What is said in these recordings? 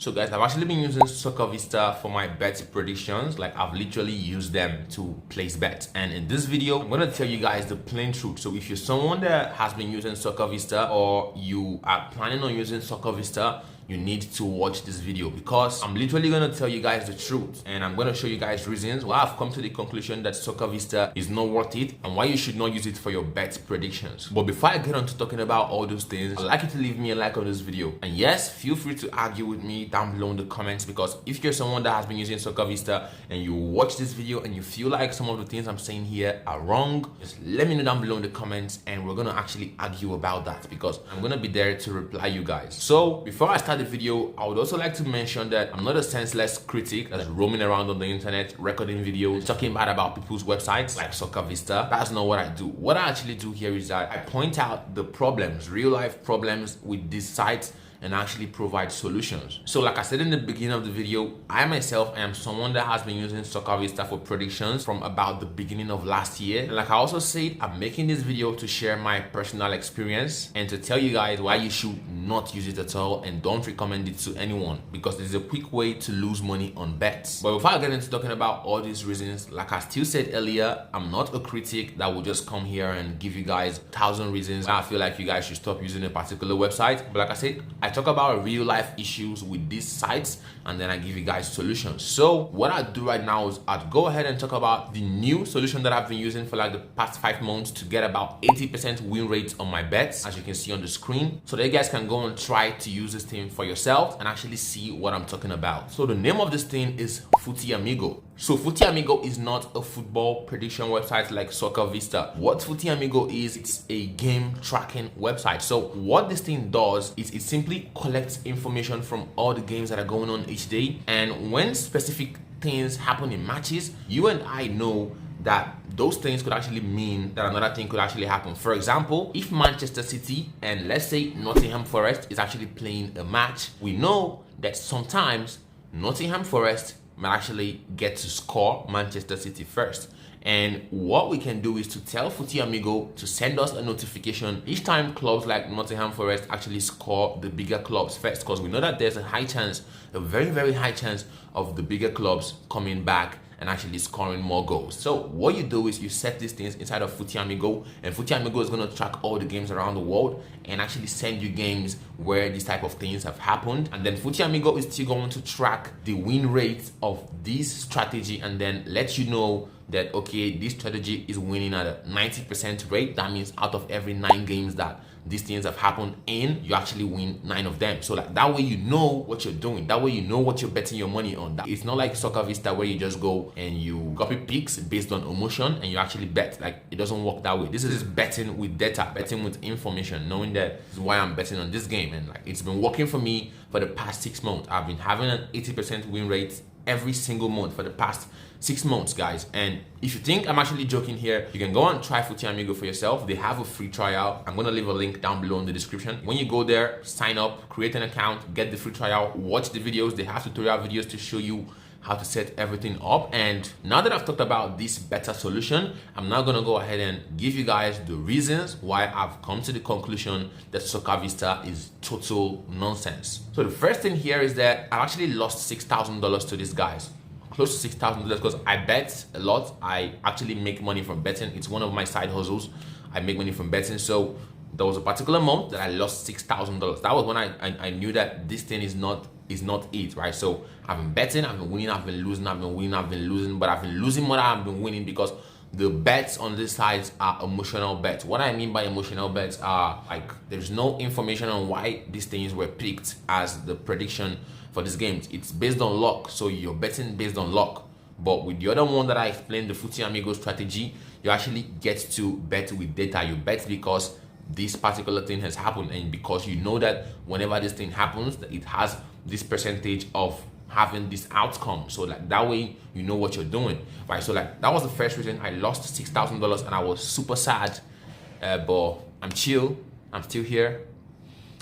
So guys, I've actually been using Soccervista for my bet predictions. Like I've literally used them to place bets. And in this video, I'm gonna tell you guys the plain truth. So if you're someone that has been using Soccervista or you are planning on using Soccervista, you need to watch this video because I'm literally gonna tell you guys the truth and I'm gonna show you guys reasons why I've come to the conclusion that Soccervista is not worth it and why you should not use it for your bet predictions. But before I get on to talking about all those things, I'd like you to leave me a like on this video. And yes, feel free to argue with me down below in the comments, because if you're someone that has been using Soccervista and you watch this video and you feel like some of the things I'm saying here are wrong, just let me know down below in the comments and we're gonna actually argue about that because I'm gonna be there to reply you guys. So before I start the video, I would also like to mention that I'm not a senseless critic that's roaming around on the internet recording videos talking bad about people's websites like Soccervista. That's not what I do. What I actually do here is that I point out the problems, real life problems with these sites, and actually provide solutions. So like I said in the beginning of the video, I myself am someone that has been using Soccervista for predictions from about the beginning of last year. And like I also said, I'm making this video to share my personal experience and to tell you guys why you should not use it at all and don't recommend it to anyone, because it's a quick way to lose money on bets. But before I get into talking about all these reasons, like I still said earlier, I'm not a critic that will just come here and give you guys 1,000 reasons why I feel like you guys should stop using a particular website. But like I said, I talk about real life issues with these sites and then I give you guys solutions. So what I do right now is I'd go ahead and talk about the new solution that I've been using for like the past 5 months to get about 80% win rate on my bets, as you can see on the screen, so that you guys can go and try to use this thing for yourself and actually see what I'm talking about. So the name of this thing is Footy Amigo. So Footy Amigo is not a football prediction website like Soccervista. What Footy Amigo is, it's a game tracking website. So what this thing does is it simply collects information from all the games that are going on each day, and when specific things happen in matches, you and I know that those things could actually mean that another thing could actually happen. For example, if Manchester City and let's say Nottingham Forest is actually playing a match, we know that sometimes Nottingham Forest might actually get to score Manchester City first. And what we can do is to tell Footy Amigo to send us a notification each time clubs like Nottingham Forest actually score the bigger clubs first, because we know that there's a high chance, a very, very high chance of the bigger clubs coming back and actually scoring more goals. So what you do is you set these things inside of Footy Amigo, and Footy Amigo is going to track all the games around the world and actually send you games where these type of things have happened. And then Footy Amigo is still going to track the win rate of this strategy and then let you know that, okay, this strategy is winning at a 90% rate. That means out of every 9 games that these things have happened in, you actually win 9 of them. So like that way you know what you're doing. That way you know what you're betting your money on. It's not like Soccervista where you just go and you copy picks based on emotion and you actually bet. Like it doesn't work that way. This is betting with data, betting with information, knowing that this is why I'm betting on this game. And like it's been working for me for the past 6 months. I've been having an 80% win rate every single month for the past 6 months, guys. And if you think I'm actually joking here, you can go and try Footy Amigo for yourself. They have a free trial. I'm gonna leave a link down below in the description. When you go there, sign up, create an account, get the free trial, watch the videos. They have tutorial videos to show you how to set everything up. And now that I've talked about this better solution, I'm now gonna go ahead and give you guys the reasons why I've come to the conclusion that Soccervista is total nonsense. So the first thing here is that I actually lost $6,000 to these guys. Close to $6,000 because I bet a lot. I actually make money from betting. It's one of my side hustles. I make money from betting. So there was a particular month that I lost $6,000. That was when I knew that this thing is not it, right? So I've been betting, I've been winning, I've been losing, I've been winning, I've been losing, but I've been losing more than I've been winning because the bets on these sites are emotional bets. What I mean by emotional bets are like there's no information on why these things were picked as the prediction for this game. It's based on luck, so you're betting based on luck. But with the other one that I explained, the Footy Amigo strategy, you actually get to bet with data. You bet because this particular thing has happened, and because you know that whenever this thing happens, it has this percentage of having this outcome. So like that way you know what you're doing, right? So like that was the first reason I lost $6,000 and I was super sad, but I'm chill, I'm still here.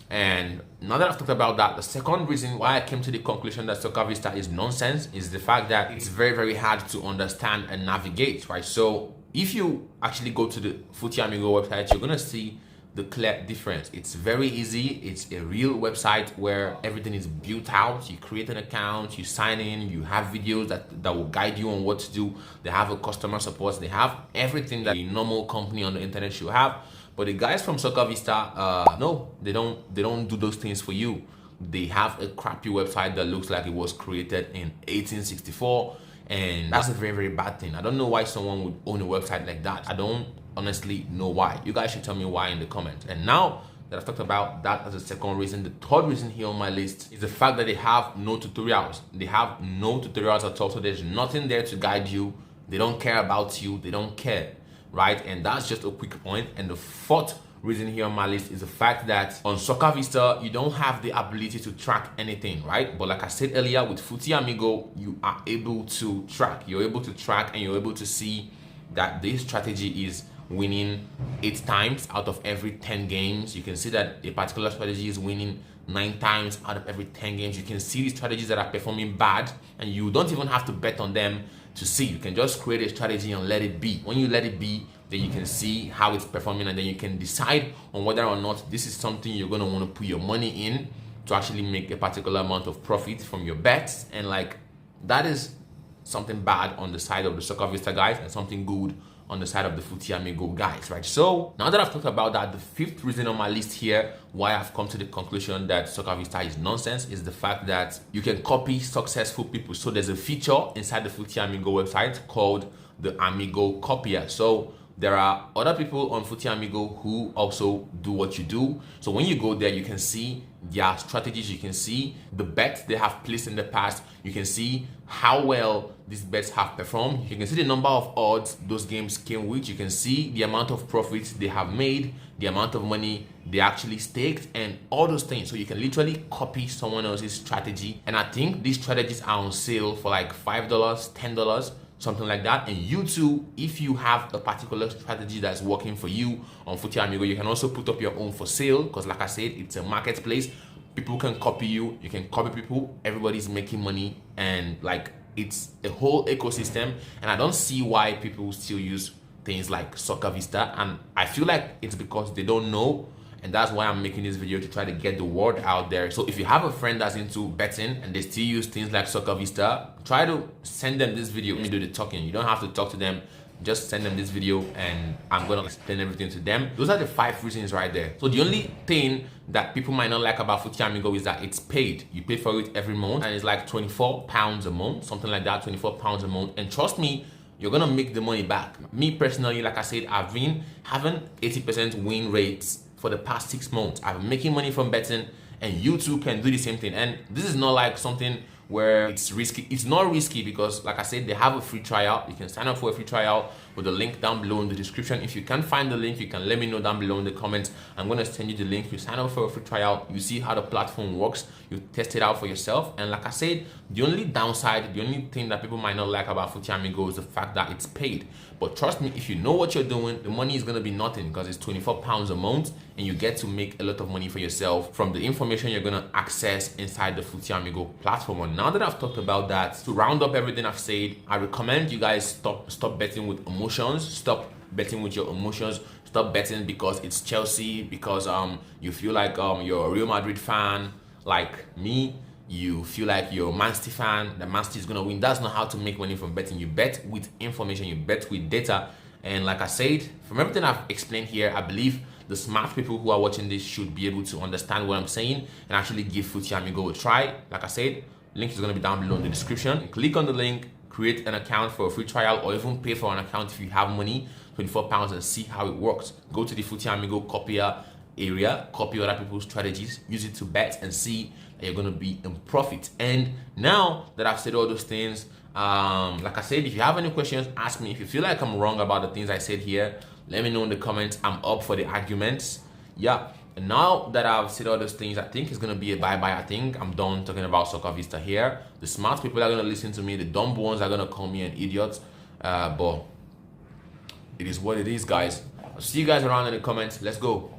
And now that I've talked about that, the second reason why I came to the conclusion that Soccervista is nonsense is the fact that it's very, very hard to understand and navigate, right? So if you actually go to the Footy Amigo website, you're gonna see the clear difference. It's very easy. It's a real website where everything is built out. You create an account, you sign in, you have videos that will guide you on what to do. They have a customer support. They have everything that a normal company on the internet should have. But the guys from Soccervista, no, they don't do those things for you. They have a crappy website that looks like it was created in 1864, and that's a very, very bad thing. I don't know why someone would own a website like that. I don't honestly know why. You guys should tell me why in the comments. And now that I've talked about that as a second reason, the third reason here on my list is the fact that they have no tutorials. They have no tutorials at all, so there's nothing there to guide you. They don't care about you. They don't care, right? And that's just a quick point. And the fourth reason here on my list is the fact that on Soccervista, you don't have the ability to track anything, right? But like I said earlier, with Footy Amigo, you are able to track. You're able to track and you're able to see that this strategy is winning 8 times out of every 10 games. You can see that a particular strategy is winning 9 times out of every 10 games. You can see the strategies that are performing bad, and you don't even have to bet on them to see. You can just create a strategy and let it be. When you let it be, then you can see how it's performing, and then you can decide on whether or not this is something you're going to want to put your money in to actually make a particular amount of profit from your bets. And like, that is something bad on the side of the Soccervista guys and something good on the side of the Footy Amigo guys, right? So now that I've talked about that, the fifth reason on my list here why I've come to the conclusion that Soccervista is nonsense is the fact that you can copy successful people. So there's a feature inside the Footy Amigo website called the Amigo Copier. So there are other people on Footy Amigo who also do what you do. So when you go there, you can see their strategies, you can see the bets they have placed in the past, you can see how well these bets have performed, you can see the number of odds those games came with, you can see the amount of profits they have made, the amount of money they actually staked, and all those things. So you can literally copy someone else's strategy. And I think these strategies are on sale for like $5, $10, something like that. And you too, if you have a particular strategy that's working for you on Footy Amigo, you can also put up your own for sale, because like I said, it's a marketplace. People can copy you, you can copy people, everybody's making money, and like, it's a whole ecosystem. And I don't see why people still use things like Soccervista, and I feel like it's because they don't know. And that's why I'm making this video, to try to get the word out there. So if you have a friend that's into betting and they still use things like Soccervista, try to send them this video. Let me do the talking. You don't have to talk to them. Just send them this video and I'm going to explain everything to them. Those are the 5 reasons right there. So the only thing that people might not like about Footy Amigo is that it's paid. You pay for it every month, and it's like £24 a month, something like that, £24 a month. And trust me, you're gonna make the money back. Me personally, like I said, I've been having 80% win rates for the past 6 months. I've been making money from betting, and you too can do the same thing. And this is not like something where it's risky. It's not risky because, like I said, they have a free trial. You can sign up for a free trial with the link down below in the description. If you can't find the link, you can let me know down below in the comments. I'm going to send you the link. You sign up for a free trial. You see how the platform works. You test it out for yourself. And like I said, the only downside, the only thing that people might not like about Footy Amigo is the fact that it's paid. But trust me, if you know what you're doing, the money is going to be nothing, because it's £24 a month, and you get to make a lot of money for yourself from the information you're going to access inside the Footy Amigo platform. And now that I've talked about that, to round up everything I've said, I recommend you guys stop betting with emotions. Stop betting with your emotions. Stop betting because it's Chelsea, because you feel like you're a Real Madrid fan like me. You feel like you're a Man City fan, that Man City is going to win. That's not how to make money from betting. You bet with information, you bet with data. And like I said, from everything I've explained here, I believe the smart people who are watching this should be able to understand what I'm saying and actually give Footy Amigo a try. Like I said, link is going to be down below in the description. Click on the link, create an account for a free trial, or even pay for an account if you have money, £24, and see how it works. Go to the Footy Amigo copier area, copy other people's strategies, use it to bet, and see that you're going to be in profit. And now that I've said all those things, like I said, if you have any questions, ask me. If you feel like I'm wrong about the things I said here, let me know in the comments. I'm up for the arguments. Yeah. And now that I've said all those things, I think it's going to be a bye-bye. I think I'm done talking about Soccervista here. The smart people are going to listen to me. The dumb ones are going to call me an idiot. But it is what it is, guys. I'll see you guys around in the comments. Let's go.